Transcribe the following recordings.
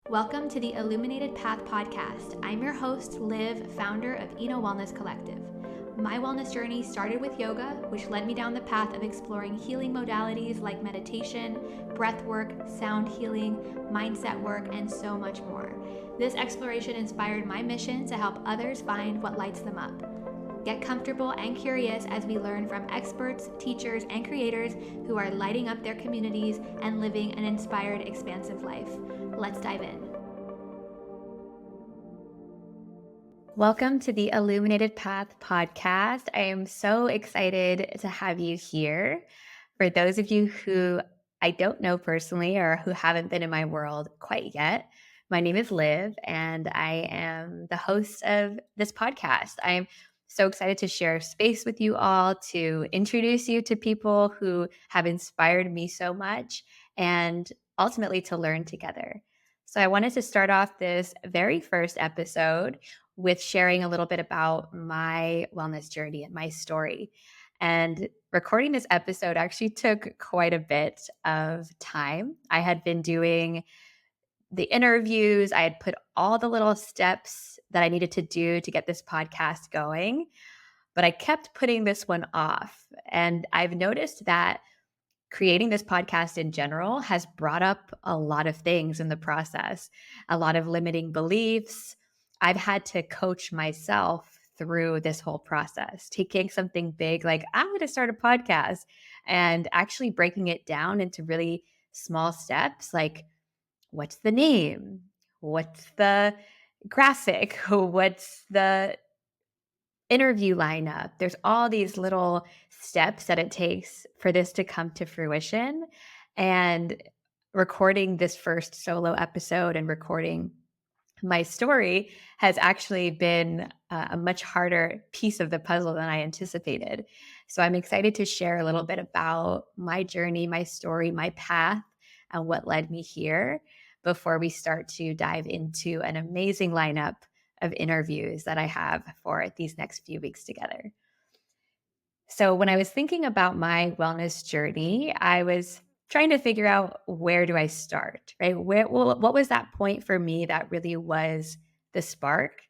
Welcome to the Illuminated Path Podcast. I'm your host, Liv, founder of Eno Wellness Collective. My wellness journey started with yoga, which led me down the path of exploring healing modalities like meditation, breath work, sound healing, mindset work, and so much more. This exploration inspired my mission to help others find what lights them up. Get comfortable and curious as we learn from experts, teachers, and creators who are lighting up their communities and living an inspired, expansive life. Let's dive in. Welcome to the Illuminated Path Podcast. I am so excited to have you here. For those of you who I don't know personally or who haven't been in my world quite yet, my name is Liv, and I am the host of this podcast. I'm so excited to share space with you all, to introduce you to people who have inspired me so much, and ultimately to learn together. So I wanted to start off this very first episode with sharing a little bit about my wellness journey and my story. And recording this episode actually took quite a bit of time. I had been doing the interviews, I had put all the little steps that I needed to do to get this podcast going, but I kept putting this one off. And I've noticed that creating this podcast in general has brought up a lot of things in the process, a lot of limiting beliefs. I've had to coach myself through this whole process, taking something big like I'm going to start a podcast and actually breaking it down into really small steps like what's the name? What's the graphic? What's the interview lineup? There's all these little steps that it takes for this to come to fruition. And recording this first solo episode and recording my story has actually been a much harder piece of the puzzle than I anticipated. So I'm excited to share a little bit about my journey, my story, my path, and what led me here before we start to dive into an amazing lineup of interviews that I have for these next few weeks together. So when I was thinking about my wellness journey, I was trying to figure out where do I start, right? What was that point for me that really was the spark?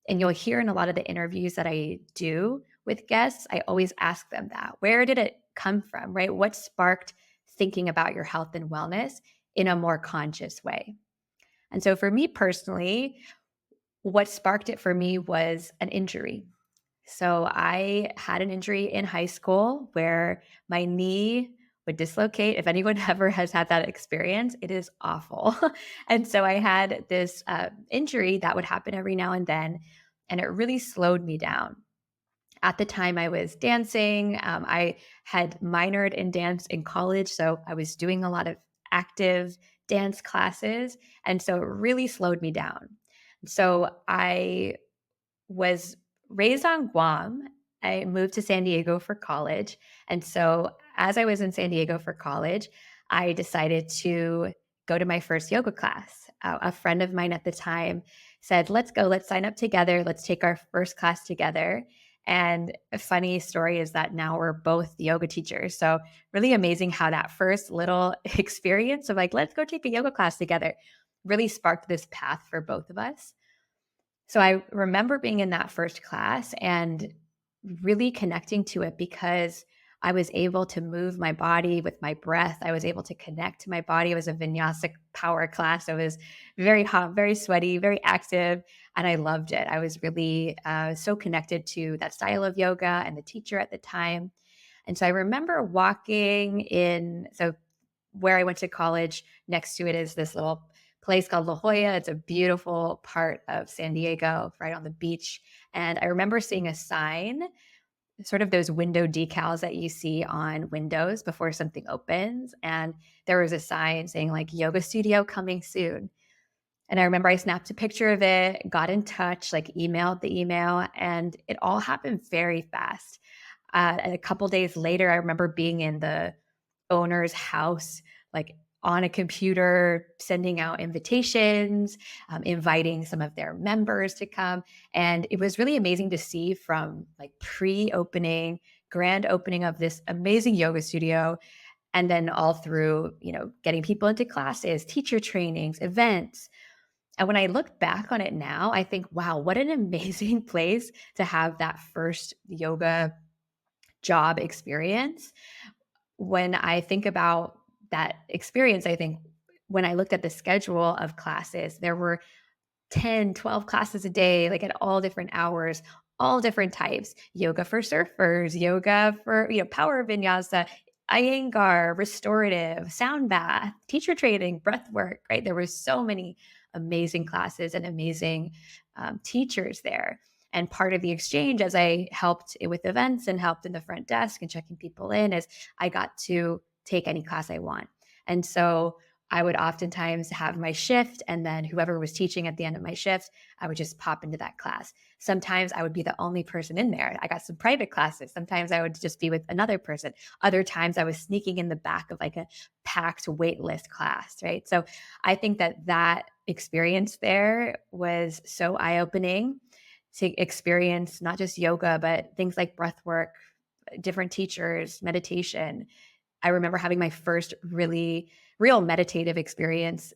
And you'll hear in a lot of the interviews that I do with guests, I always ask them that. Where did it come from, right? What sparked thinking about your health and wellness in a more conscious way? And so for me personally, what sparked it for me was an injury. So I had an injury in high school where my knee would dislocate. If anyone ever has had that experience, it is awful. And so I had this injury that would happen every now and then, and it really slowed me down. At the time, I was dancing. I had minored in dance in college, so I was doing a lot of active dance classes. And so it really slowed me down. So I was raised on Guam. I moved to San Diego for college. And so as I was in San Diego for college, I decided to go to my first yoga class. A friend of mine at the time said, let's go, let's sign up together. Let's take our first class together. And a funny story is that now we're both yoga teachers. So really amazing how that first little experience of like, let's go take a yoga class together really sparked this path for both of us. So I remember being in that first class and really connecting to it because I was able to move my body with my breath. I was able to connect to my body. It was a vinyasa power class. It was very hot, very sweaty, very active, and I loved it. I was really so connected to that style of yoga and the teacher at the time. And so I remember walking in, so where I went to college, next to it is this little place called La Jolla. It's a beautiful part of San Diego, right on the beach. And I remember seeing a sign, sort of those window decals that you see on windows before something opens. And there was a sign saying like yoga studio coming soon. And I remember I snapped a picture of it, got in touch, like emailed the email, and it all happened very fast. And a couple days later, I remember being in the owner's house, like on a computer, sending out invitations, inviting some of their members to come. And it was really amazing to see from like pre-opening, grand opening of this amazing yoga studio, and then all through, getting people into classes, teacher trainings, events. And when I look back on it now, I think, wow, what an amazing place to have that first yoga job experience. When I think about that experience, I think when I looked at the schedule of classes, there were 10, 12 classes a day, like at all different hours, all different types. Yoga for surfers, yoga for, power vinyasa, Iyengar, restorative, sound bath, teacher training, breath work, right? There were so many amazing classes and amazing teachers there. And part of the exchange, as I helped with events and helped in the front desk and checking people in, is I got to take any class I want. And so I would oftentimes have my shift, and then whoever was teaching at the end of my shift, I would just pop into that class. Sometimes I would be the only person in there. I got some private classes. Sometimes I would just be with another person. Other times I was sneaking in the back of like a packed waitlist class, right? So I think that experience there was so eye-opening to experience not just yoga, but things like breath work, different teachers, meditation. I remember having my first really real meditative experience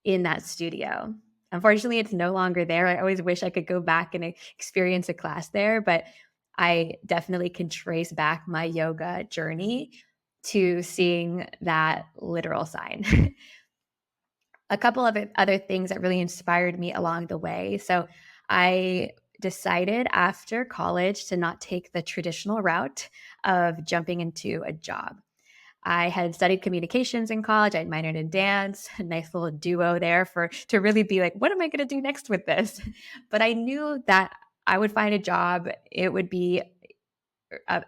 in that studio. Unfortunately, it's no longer there. I always wish I could go back and experience a class there, but I definitely can trace back my yoga journey to seeing that literal sign. A couple of other things that really inspired me along the way. So I decided after college to not take the traditional route of jumping into a job. I had studied communications in college. I minored in dance, a nice little duo there for to really be like, what am I going to do next with this? But I knew that I would find a job. It would be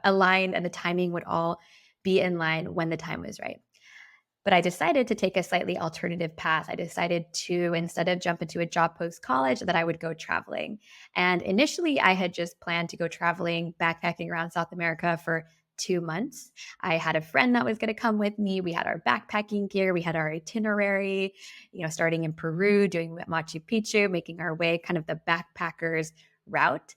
aligned, and the timing would all be in line when the time was right. But I decided to take a slightly alternative path. I decided to, instead of jump into a job post college, that I would go traveling. And initially, I had just planned to go traveling, backpacking around South America for 2 months. I had a friend that was going to come with me. We had our backpacking gear, we had our itinerary, starting in Peru, doing Machu Picchu, making our way kind of the backpackers route.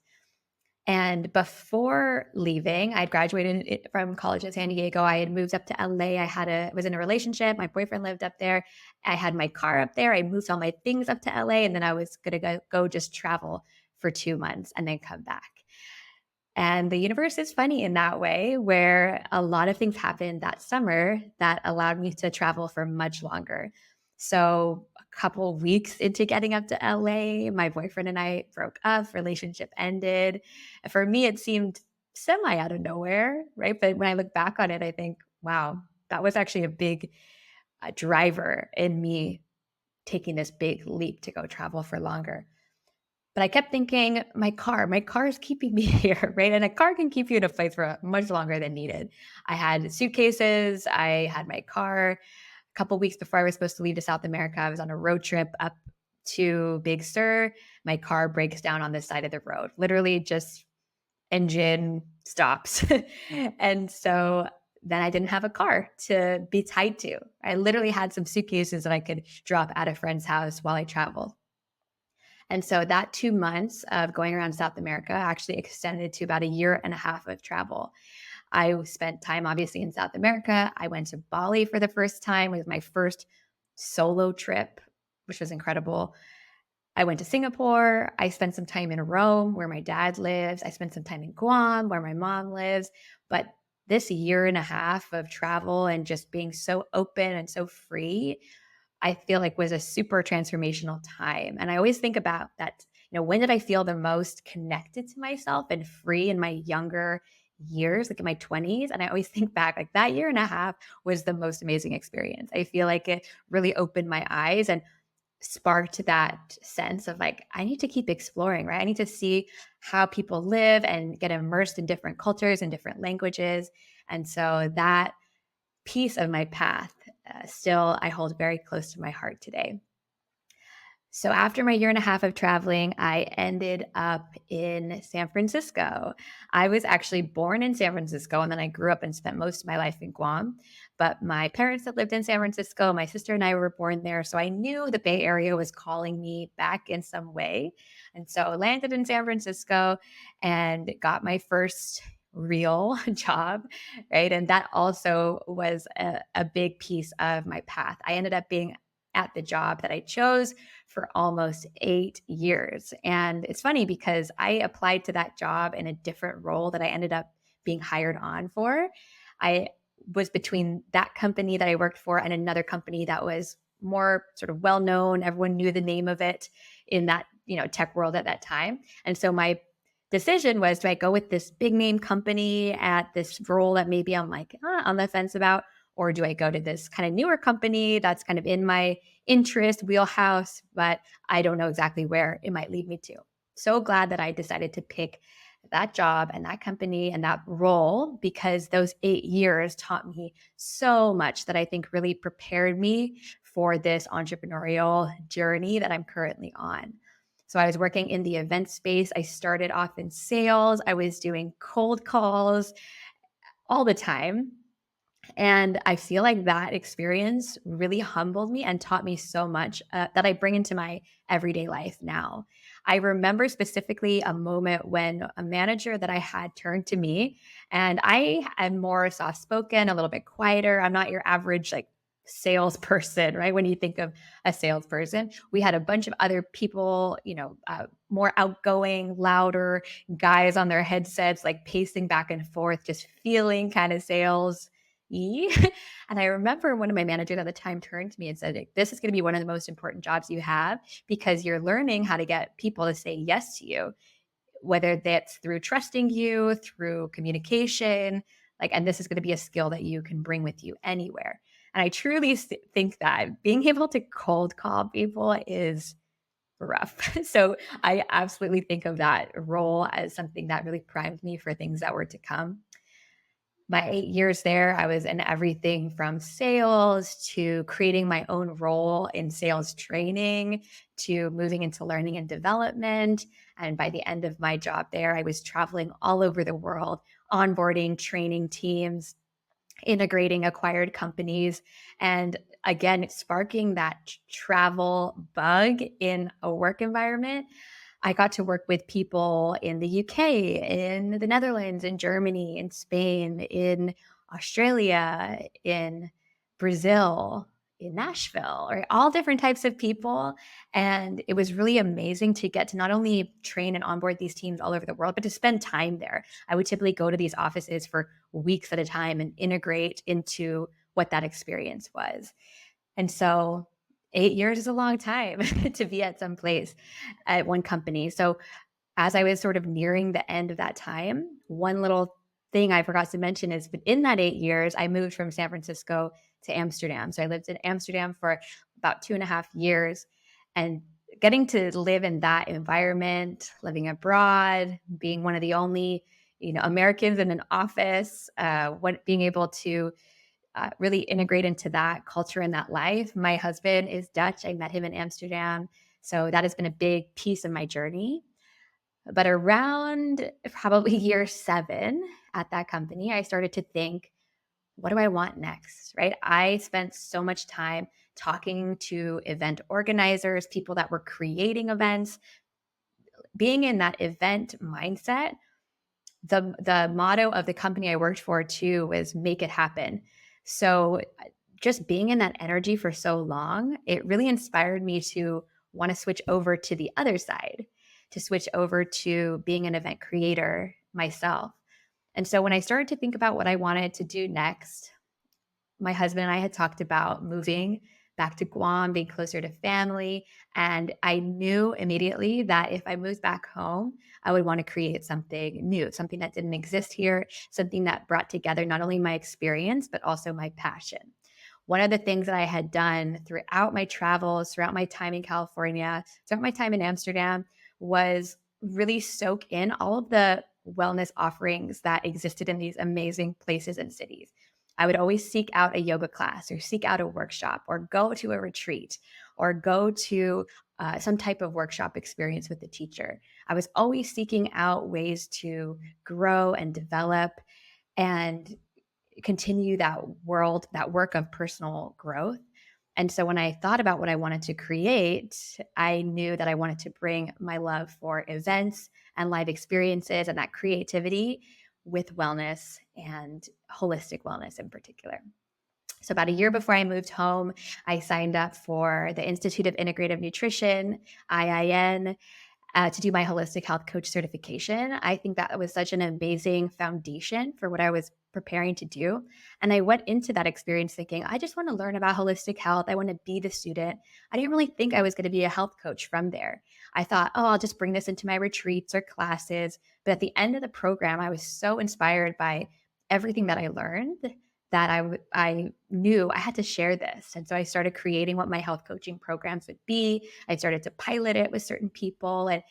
And before leaving, I'd graduated from college in San Diego. I had moved up to LA. Was in a relationship. My boyfriend lived up there. I had my car up there. I moved all my things up to LA, and then I was going to go just travel for 2 months and then come back. And the universe is funny in that way, where a lot of things happened that summer that allowed me to travel for much longer. So a couple weeks into getting up to LA, my boyfriend and I broke up, relationship ended. For me, it seemed semi out of nowhere, right? But when I look back on it, I think, wow, that was actually a big driver in me taking this big leap to go travel for longer. But I kept thinking, my car is keeping me here, right? And a car can keep you in a place for much longer than needed. I had suitcases, I had my car. A couple weeks before I was supposed to leave to South America, I was on a road trip up to Big Sur. My car breaks down on the side of the road, literally just engine stops. And so then I didn't have a car to be tied to. I literally had some suitcases that I could drop at a friend's house while I traveled. And so that 2 months of going around South America actually extended to about a year and a half of travel. I spent time obviously in South America. I went to Bali for the first time. It was my first solo trip, which was incredible. I went to Singapore. I spent some time in Rome, where my dad lives. I spent some time in Guam, where my mom lives. But this year and a half of travel and just being so open and so free, I feel like was a super transformational time. And I always think about that, when did I feel the most connected to myself and free in my younger years, like in my 20s? And I always think back, like that year and a half was the most amazing experience. I feel like it really opened my eyes and sparked that sense of like, I need to keep exploring, right? I need to see how people live and get immersed in different cultures and different languages. And so that piece of my path still I hold very close to my heart today. So after my year and a half of traveling, I ended up in San Francisco. I was actually born in San Francisco, and then I grew up and spent most of my life in Guam. But my parents had lived in San Francisco. My sister and I were born there. So I knew the Bay Area was calling me back in some way. And so I landed in San Francisco and got my first real job, right? And that also was a big piece of my path. I ended up being at the job that I chose for almost 8 years. And it's funny because I applied to that job in a different role that I ended up being hired on for. I was between that company that I worked for and another company that was more sort of well known. Everyone knew the name of it in that, tech world at that time. And so my decision was, do I go with this big name company at this role that maybe I'm like on the fence about, or do I go to this kind of newer company that's kind of in my interest wheelhouse, but I don't know exactly where it might lead me to? So glad that I decided to pick that job and that company and that role, because those 8 years taught me so much that I think really prepared me for this entrepreneurial journey that I'm currently on. So I was working in the event space. I started off in sales. I was doing cold calls all the time. And I feel like that experience really humbled me and taught me so much that I bring into my everyday life now. I remember specifically a moment when a manager that I had turned to me, and I am more soft spoken, a little bit quieter. I'm not your average like salesperson, right? When you think of a salesperson, we had a bunch of other people, more outgoing, louder guys on their headsets, like pacing back and forth, just feeling kind of sales. And I remember one of my managers at the time turned to me and said, like, this is going to be one of the most important jobs you have, because you're learning how to get people to say yes to you, whether that's through trusting you, through communication, and this is going to be a skill that you can bring with you anywhere. And I truly think that being able to cold call people is rough. So I absolutely think of that role as something that really primed me for things that were to come. My 8 years there, I was in everything from sales to creating my own role in sales training to moving into learning and development. And by the end of my job there, I was traveling all over the world, onboarding, training teams, integrating acquired companies, and again, sparking that travel bug in a work environment. I got to work with people in the UK, in the Netherlands, in Germany, in Spain, in Australia, in Brazil, in Nashville, or all different types of people. And it was really amazing to get to not only train and onboard these teams all over the world, but to spend time there. I would typically go to these offices for weeks at a time and integrate into what that experience was. And so 8 years is a long time to be at some place at one company. So as I was sort of nearing the end of that time, one little thing I forgot to mention is in that 8 years, I moved from San Francisco to Amsterdam. So I lived in Amsterdam for about 2.5 years, and getting to live in that environment, living abroad, being one of the only, Americans in an office, being able to really integrate into that culture and that life. My husband is Dutch. I met him in Amsterdam. So that has been a big piece of my journey. But around probably year 7 at that company, I started to think, what do I want next? Right? I spent so much time talking to event organizers, people that were creating events, being in that event mindset. The motto of the company I worked for too was make it happen. So just being in that energy for so long, it really inspired me to want to switch over to the other side, to switch over to being an event creator myself. And so when I started to think about what I wanted to do next, my husband and I had talked about moving back to Guam, being closer to family. And I knew immediately that if I moved back home, I would want to create something new, something that didn't exist here, something that brought together not only my experience, but also my passion. One of the things that I had done throughout my travels, throughout my time in California, throughout my time in Amsterdam, was really soak in all of the wellness offerings that existed in these amazing places and cities. I would always seek out a yoga class or seek out a workshop or go to a retreat or go to some type of workshop experience with the teacher. I was always seeking out ways to grow and develop and continue that work of personal growth. And so when I thought about what I wanted to create, I knew that I wanted to bring my love for events and live experiences and that creativity with wellness and holistic wellness in particular. So about a year before I moved home, I signed up for the Institute of Integrative Nutrition, IIN, to do my holistic health coach certification. I think that was such an amazing foundation for what I was preparing to do. And I went into that experience thinking, I just want to learn about holistic health. I want to be the student. I didn't really think I was going to be a health coach from there. I thought, oh, I'll just bring this into my retreats or classes. But at the end of the program, I was so inspired by everything that I learned that I knew I had to share this. And so I started creating what my health coaching programs would be. I started to pilot it with certain people. And,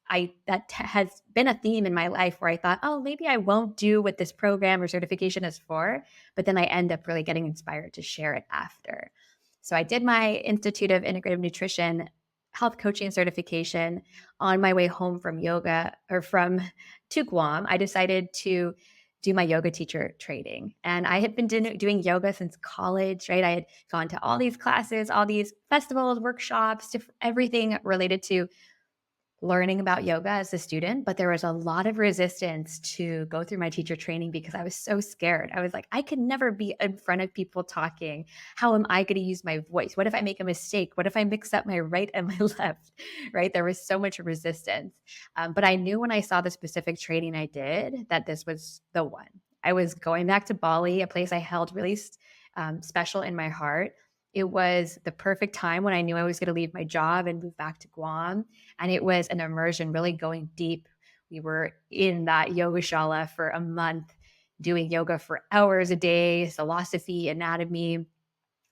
has been a theme in my life where I thought, oh, maybe I won't do what this program or certification is for. But then I end up really getting inspired to share it after. So I did my Institute of Integrative Nutrition health coaching certification. On my way home from yoga or from to Guam. I decided to do my yoga teacher training. And I had been doing yoga since college, right? I had gone to all these classes, all these festivals, workshops, everything related to learning about yoga as a student, but there was a lot of resistance to go through my teacher training because I was so scared. I was like, I could never be in front of people talking. How am I going to use my voice? What if I make a mistake? What if I mix up my right and my left? Right? There was so much resistance. But I knew when I saw the specific training I did that this was the one. I was going back to Bali, a place I held really special in my heart. It was the perfect time when I knew I was going to leave my job and move back to Guam. And it was an immersion, really going deep. We were in that yoga shala for a month, doing yoga for hours a day, philosophy, anatomy,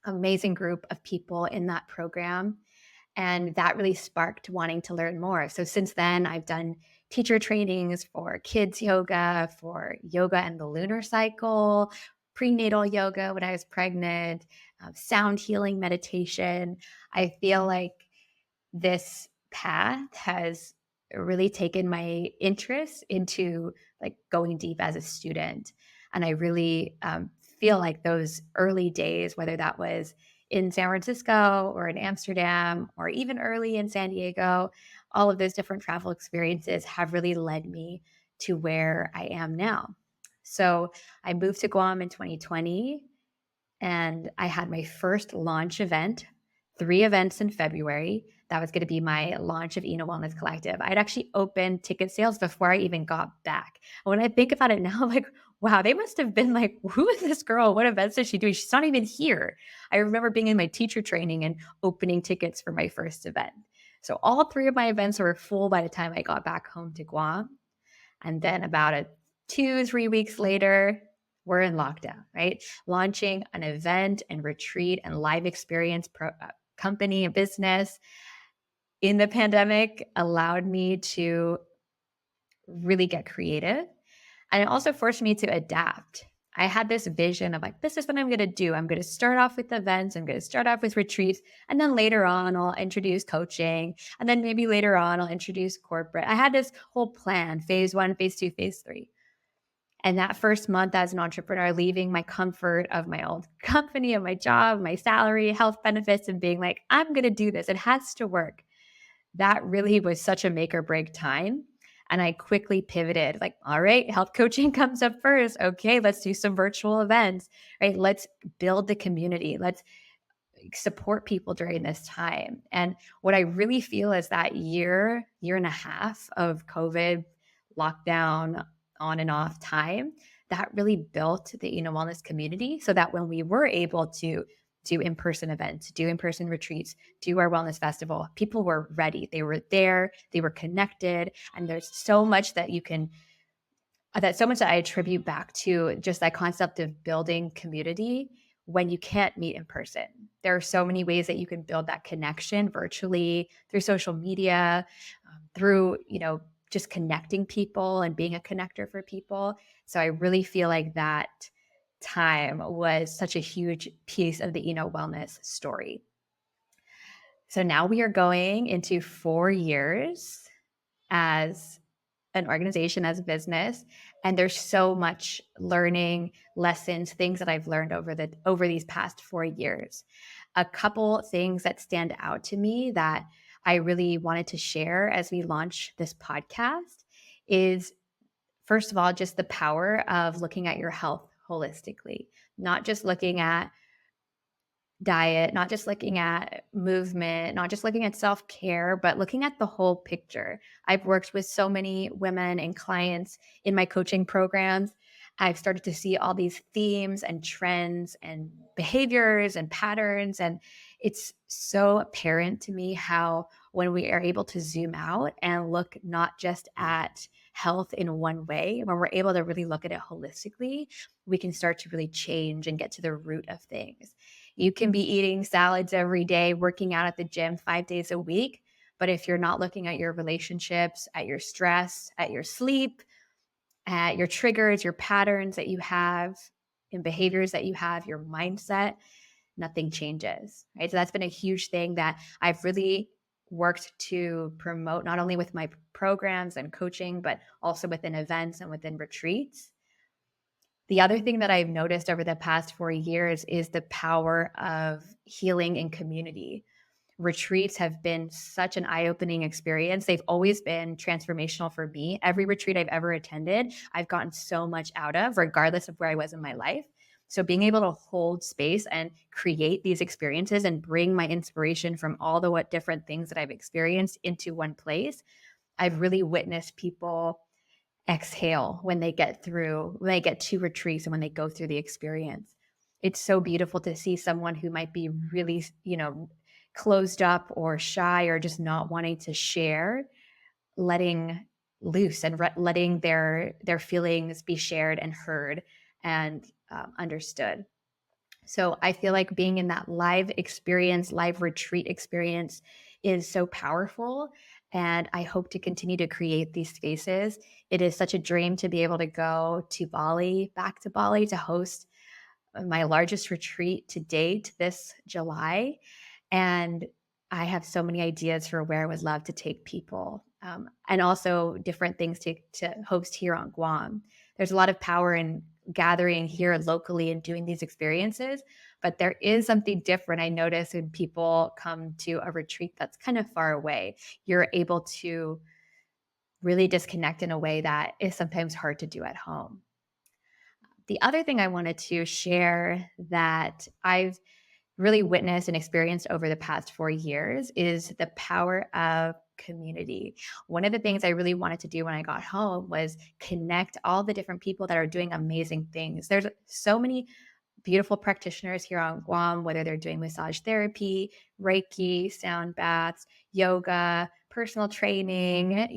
amazing group of people in that program. And that really sparked wanting to learn more. So since then, I've done teacher trainings for kids yoga, for yoga and the lunar cycle, prenatal yoga when I was pregnant, sound healing meditation. I feel like this path has really taken my interest into like going deep as a student. And I really feel like those early days, whether that was in San Francisco or in Amsterdam or even early in San Diego, all of those different travel experiences have really led me to where I am now. So I moved to Guam in 2020 and I had my first launch event, 3 events in February. That was going to be my launch of Eno Wellness Collective. I'd actually opened ticket sales before I even got back. When I think about it now, I'm like, wow, they must have been like, who is this girl? What events is she doing? She's not even here. I remember being in my teacher training and opening tickets for my first event. So all 3 of my events were full by the time I got back home to Guam. And then about 2, 3 weeks later, we're in lockdown, right? Launching an event and retreat and live experience company and business in the pandemic allowed me to really get creative. And it also forced me to adapt. I had this vision of like, this is what I'm going to do. I'm going to start off with events. I'm going to start off with retreats. And then later on, I'll introduce coaching. And then maybe later on, I'll introduce corporate. I had this whole plan, phase 1, phase 2, phase 3. And that first month as an entrepreneur, leaving my comfort of my old company, of my job, my salary, health benefits, and being like, I'm going to do this. It has to work. That really was such a make or break time. And I quickly pivoted like, all right, health coaching comes up first. Okay, let's do some virtual events, right? Let's build the community. Let's support people during this time. And what I really feel is that year and a half of COVID lockdown on and off time, that really built the Wellness community so that when we were able to do in-person events, do in-person retreats, do our wellness festival, people were ready. They were there, they were connected. And there's so much that I attribute back to just that concept of building community when you can't meet in person. There are so many ways that you can build that connection virtually through social media, through, just connecting people and being a connector for people. So I really feel like that time was such a huge piece of the Wellness story. So now we are going into 4 years as an organization, as a business, and there's so much learning, lessons, things that I've learned over these past 4 years. A couple things that stand out to me that I really wanted to share as we launch this podcast is, first of all, just the power of looking at your health holistically. not just looking at diet, not just looking at movement, not just looking at self care, but looking at the whole picture. I've worked with so many women and clients in my coaching programs. I've started to see all these themes and trends and behaviors and patterns. And it's so apparent to me how, when we are able to zoom out and look not just at health in one way, when we're able to really look at it holistically, we can start to really change and get to the root of things. You can be eating salads every day, working out at the gym 5 days a week. But if you're not looking at your relationships, at your stress, at your sleep, at your triggers, your patterns that you have, and behaviors that you have, your mindset, nothing changes, right? So that's been a huge thing that I've really worked to promote, not only with my programs and coaching, but also within events and within retreats. The other thing that I've noticed over the past 4 years is the power of healing in community. Retreats have been such an eye-opening experience. They've always been transformational for me. Every retreat I've ever attended, I've gotten so much out of, regardless of where I was in my life. So being able to hold space and create these experiences and bring my inspiration from all the what different things that I've experienced into one place, I've really witnessed people exhale when they get to retreats and when they go through the experience. It's so beautiful to see someone who might be really, closed up or shy or just not wanting to share, letting loose and letting their feelings be shared and heard and understood. So I feel like being in that live experience, live retreat experience is so powerful. And I hope to continue to create these spaces. It is such a dream to be able to go to Bali, back to Bali, to host my largest retreat to date this July. And I have so many ideas for where I would love to take people, and also different things to host here on Guam. There's a lot of power in gathering here locally and doing these experiences, but there is something different I notice when people come to a retreat that's kind of far away. You're able to really disconnect in a way that is sometimes hard to do at home. The other thing I wanted to share that I've really witnessed and experienced over the past 4 years is the power of community. One of the things I really wanted to do when I got home was connect all the different people that are doing amazing things. There's so many beautiful practitioners here on Guam, whether they're doing massage therapy, Reiki, sound baths, yoga, personal training,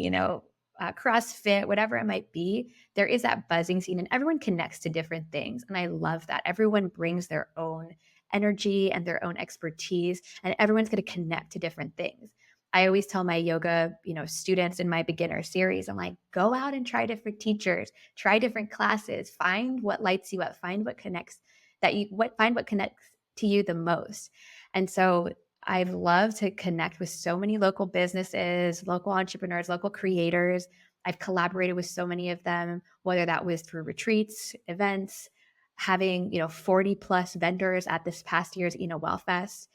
CrossFit, whatever it might be. There is that buzzing scene, and everyone connects to different things. And I love that. Everyone brings their own energy and their own expertise, and everyone's going to connect to different things. I always tell my yoga, students in my beginner series, I'm like, go out and try different teachers, try different classes, find what lights you up, find what connects find what connects to you the most. And so I've loved to connect with so many local businesses, local entrepreneurs, local creators. I've collaborated with so many of them, whether that was through retreats, events, having 40 plus vendors at this past year's Well Fest.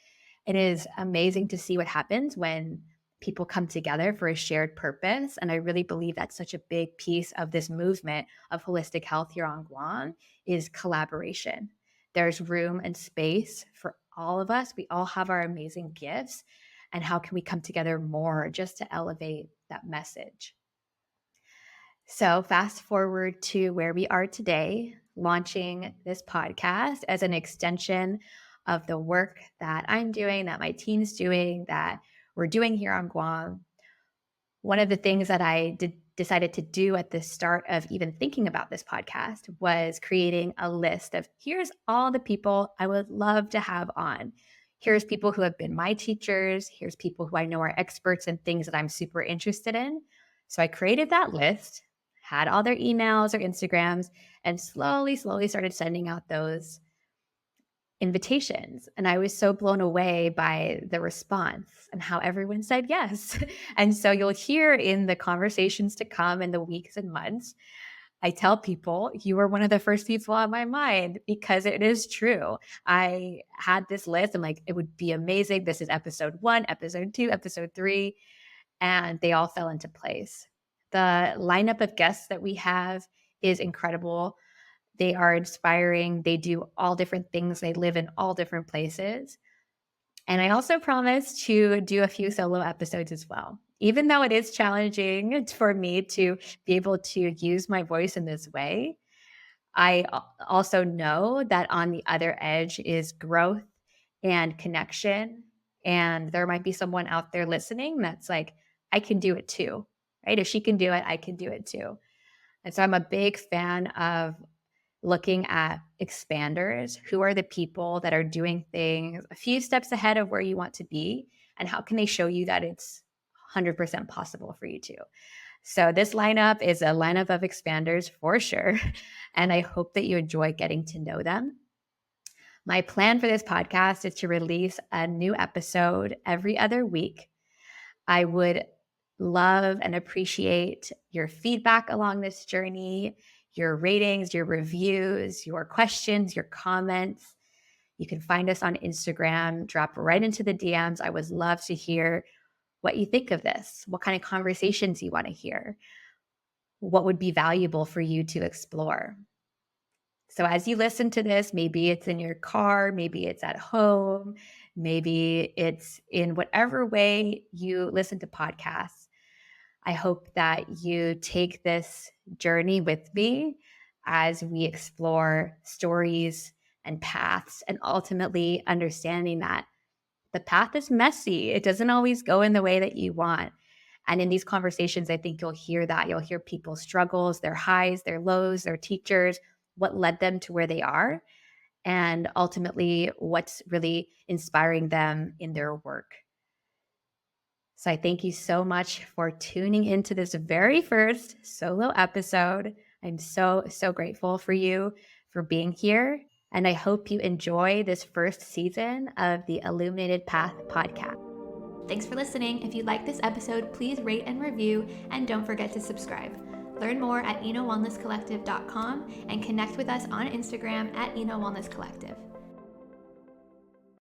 It is amazing to see what happens when people come together for a shared purpose. And I really believe that's such a big piece of this movement of holistic health here on Guam is collaboration. There's room and space for all of us. We all have our amazing gifts. And how can we come together more just to elevate that message? So, fast forward to where we are today, launching this podcast as an extension of the work that I'm doing, that my team's doing, that we're doing here on Guam. One of the things that I decided to do at the start of even thinking about this podcast was creating a list of here's all the people I would love to have on. Here's people who have been my teachers. Here's people who I know are experts in things that I'm super interested in. So I created that list, had all their emails or Instagrams, and slowly started sending out those invitations. And I was so blown away by the response and how everyone said yes. And so you'll hear in the conversations to come in the weeks and months, I tell people, you were one of the first people on my mind because it is true. I had this list. I'm like, it would be amazing. This is episode 1, episode 2, episode 3. And they all fell into place. The lineup of guests that we have is incredible. They are inspiring. They do all different things. They live in all different places. And I also promise to do a few solo episodes as well. Even though it is challenging for me to be able to use my voice in this way, I also know that on the other edge is growth and connection. And there might be someone out there listening that's like, I can do it too, right? If she can do it, I can do it too. And so I'm a big fan of looking at expanders. Who are the people that are doing things a few steps ahead of where you want to be? And how can they show you that it's 100% possible for you too? So this lineup is a lineup of expanders for sure. And I hope that you enjoy getting to know them. My plan for this podcast is to release a new episode every other week. I would love and appreciate your feedback along this journey, your ratings, your reviews, your questions, your comments. You can find us on Instagram, drop right into the DMs. I would love to hear what you think of this, what kind of conversations you want to hear, what would be valuable for you to explore. So as you listen to this, maybe it's in your car, maybe it's at home, maybe it's in whatever way you listen to podcasts. I hope that you take this journey with me as we explore stories and paths, and ultimately understanding that the path is messy. It doesn't always go in the way that you want. And in these conversations, I think you'll hear that. You'll hear people's struggles, their highs, their lows, their teachers, what led them to where they are, and ultimately what's really inspiring them in their work. So I thank you so much for tuning into this very first solo episode. I'm so, so grateful for you for being here. And I hope you enjoy this first season of the Illuminated Path Podcast. Thanks for listening. If you like this episode, please rate and review, and don't forget to subscribe. Learn more at enowellnesscollective.com and connect with us on Instagram at enowellnesscollective.